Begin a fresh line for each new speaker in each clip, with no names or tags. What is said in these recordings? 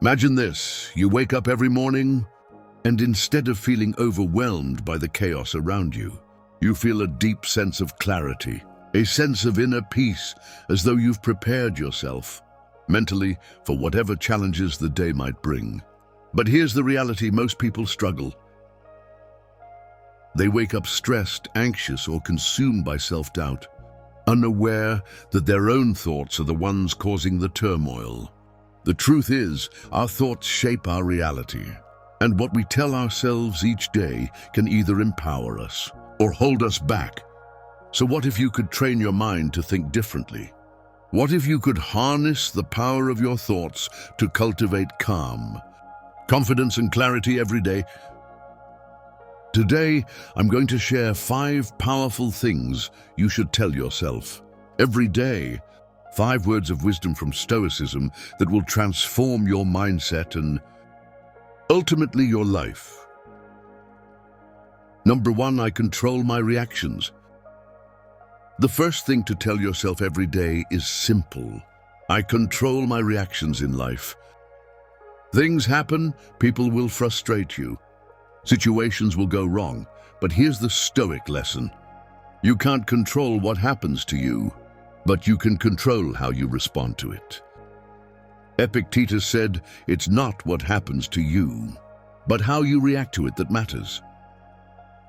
Imagine this, you wake up every morning, and instead of feeling overwhelmed by the chaos around you, you feel a deep sense of clarity, a sense of inner peace, as though you've prepared yourself mentally for whatever challenges the day might bring. But here's the reality: most people struggle. They wake up stressed, anxious, or consumed by self-doubt, unaware that their own thoughts are the ones causing the turmoil. The truth is, our thoughts shape our reality, and what we tell ourselves each day can either empower us or hold us back. So what if you could train your mind to think differently? What if you could harness the power of your thoughts to cultivate calm, confidence, and clarity every day? Today, I'm going to share 5 powerful things you should tell yourself every day. 5 words of wisdom from Stoicism that will transform your mindset and ultimately your life. Number 1, I control my reactions. The first thing to tell yourself every day is simple. I control my reactions in life. Things happen, people will frustrate you. Situations will go wrong, but here's the Stoic lesson. You can't control what happens to you, but you can control how you respond to it. Epictetus said, "It's not what happens to you, but how you react to it that matters."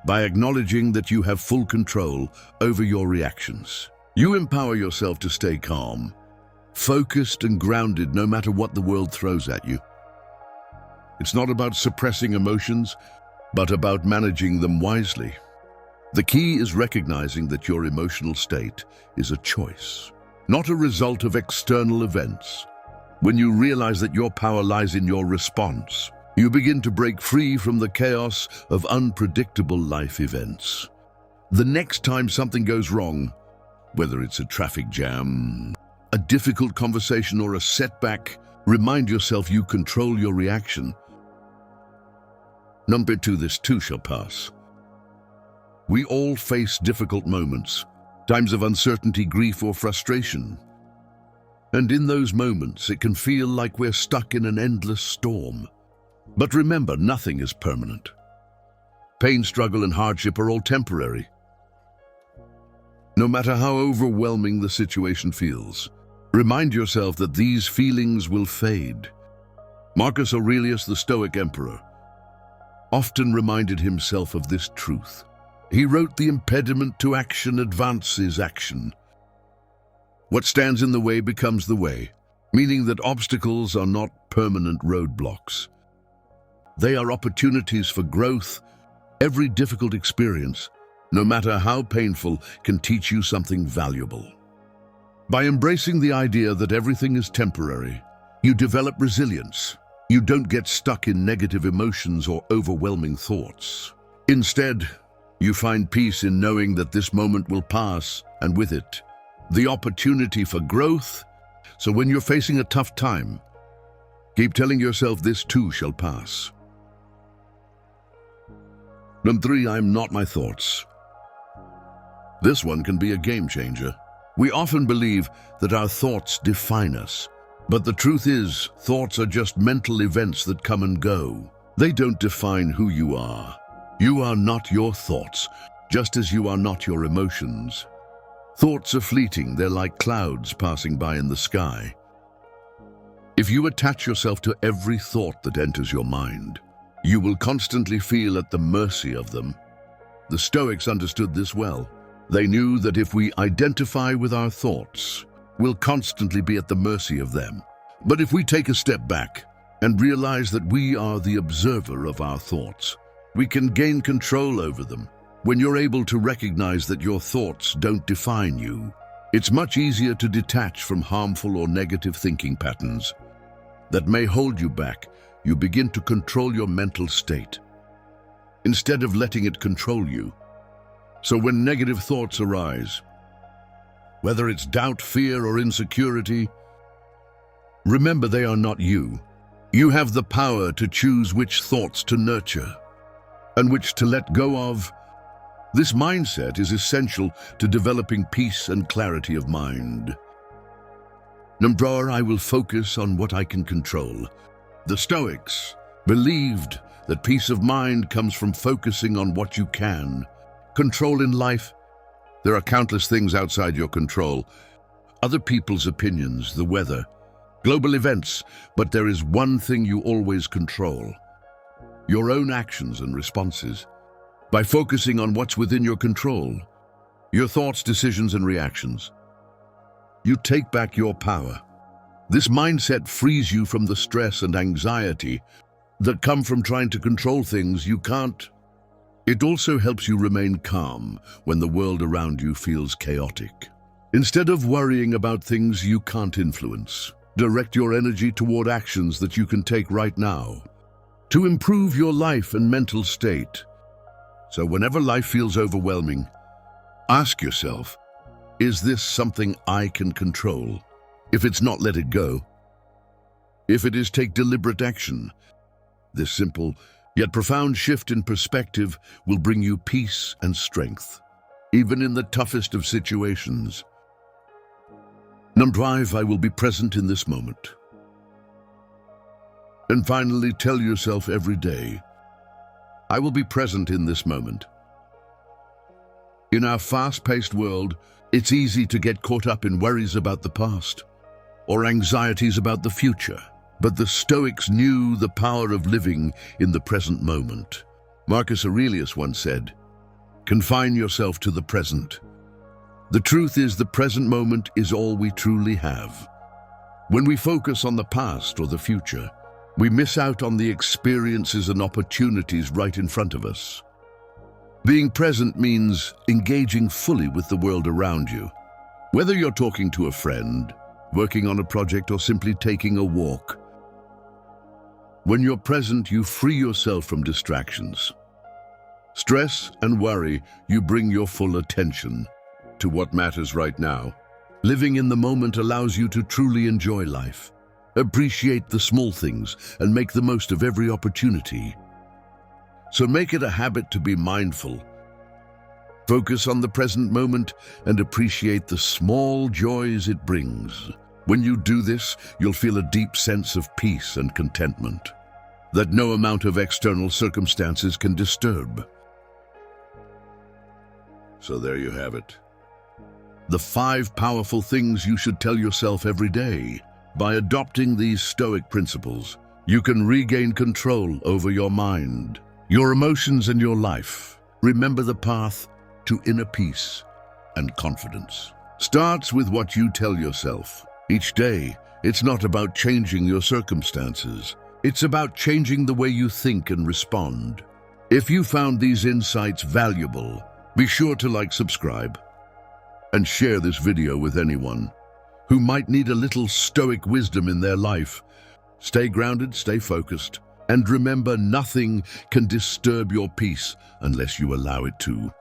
By acknowledging that you have full control over your reactions, you empower yourself to stay calm, focused and grounded no matter what the world throws at you. It's not about suppressing emotions, but about managing them wisely. The key is recognizing that your emotional state is a choice, not a result of external events. When you realize that your power lies in your response, you begin to break free from the chaos of unpredictable life events. The next time something goes wrong, whether it's a traffic jam, a difficult conversation, or a setback, remind yourself you control your reaction. Number 2, this too shall pass. We all face difficult moments, times of uncertainty, grief, or frustration. And in those moments, it can feel like we're stuck in an endless storm. But remember, nothing is permanent. Pain, struggle, and hardship are all temporary. No matter how overwhelming the situation feels, remind yourself that these feelings will fade. Marcus Aurelius, the Stoic emperor, often reminded himself of this truth. He wrote, "The impediment to action advances action. What stands in the way becomes the way," meaning that obstacles are not permanent roadblocks. They are opportunities for growth. Every difficult experience, no matter how painful, can teach you something valuable. By embracing the idea that everything is temporary, you develop resilience. You don't get stuck in negative emotions or overwhelming thoughts. Instead, you find peace in knowing that this moment will pass, and with it, the opportunity for growth. So when you're facing a tough time, keep telling yourself this too shall pass. Number 3, I'm not my thoughts. This one can be a game changer. We often believe that our thoughts define us, but the truth is, thoughts are just mental events that come and go. They don't define who you are. You are not your thoughts, just as you are not your emotions. Thoughts are fleeting, they're like clouds passing by in the sky. If you attach yourself to every thought that enters your mind, you will constantly feel at the mercy of them. The Stoics understood this well. They knew that if we identify with our thoughts, we'll constantly be at the mercy of them. But if we take a step back and realize that we are the observer of our thoughts, we can gain control over them. When you're able to recognize that your thoughts don't define you, it's much easier to detach from harmful or negative thinking patterns that may hold you back. You begin to control your mental state instead of letting it control you. So when negative thoughts arise, whether it's doubt, fear, or insecurity, remember they are not you. You have the power to choose which thoughts to nurture and which to let go of. This mindset is essential to developing peace and clarity of mind. Number 4, I will focus on what I can control. The Stoics believed that peace of mind comes from focusing on what you can control in life. There are countless things outside your control. Other people's opinions, the weather, global events, but there is one thing you always control: your own actions and responses. By focusing on what's within your control, your thoughts, decisions, and reactions, you take back your power. This mindset frees you from the stress and anxiety that come from trying to control things you can't. It also helps you remain calm when the world around you feels chaotic. Instead of worrying about things you can't influence, direct your energy toward actions that you can take right now to improve your life and mental state. So whenever life feels overwhelming, ask yourself, is this something I can control? If it's not, let it go. If it is, take deliberate action. This simple yet profound shift in perspective will bring you peace and strength, even in the toughest of situations. Number 5, I will be present in this moment. And finally, tell yourself every day, I will be present in this moment. In our fast-paced world, it's easy to get caught up in worries about the past or anxieties about the future. But the Stoics knew the power of living in the present moment. Marcus Aurelius once said, confine yourself to the present. The truth is, the present moment is all we truly have. When we focus on the past or the future, we miss out on the experiences and opportunities right in front of us. Being present means engaging fully with the world around you. Whether you're talking to a friend, working on a project, or simply taking a walk, when you're present, you free yourself from distractions. Stress and worry, you bring your full attention to what matters right now. Living in the moment allows you to truly enjoy life, appreciate the small things, and make the most of every opportunity. So make it a habit to be mindful. Focus on the present moment and appreciate the small joys it brings. When you do this, you'll feel a deep sense of peace and contentment that no amount of external circumstances can disturb. So there you have it. The 5 powerful things you should tell yourself every day. By adopting these Stoic principles, you can regain control over your mind, your emotions, and your life. Remember, the path to inner peace and confidence starts with what you tell yourself. Each day, it's not about changing your circumstances. It's about changing the way you think and respond. If you found these insights valuable, be sure to like, subscribe, and share this video with anyone who might need a little Stoic wisdom in their life. Stay grounded, stay focused, and remember, nothing can disturb your peace unless you allow it to.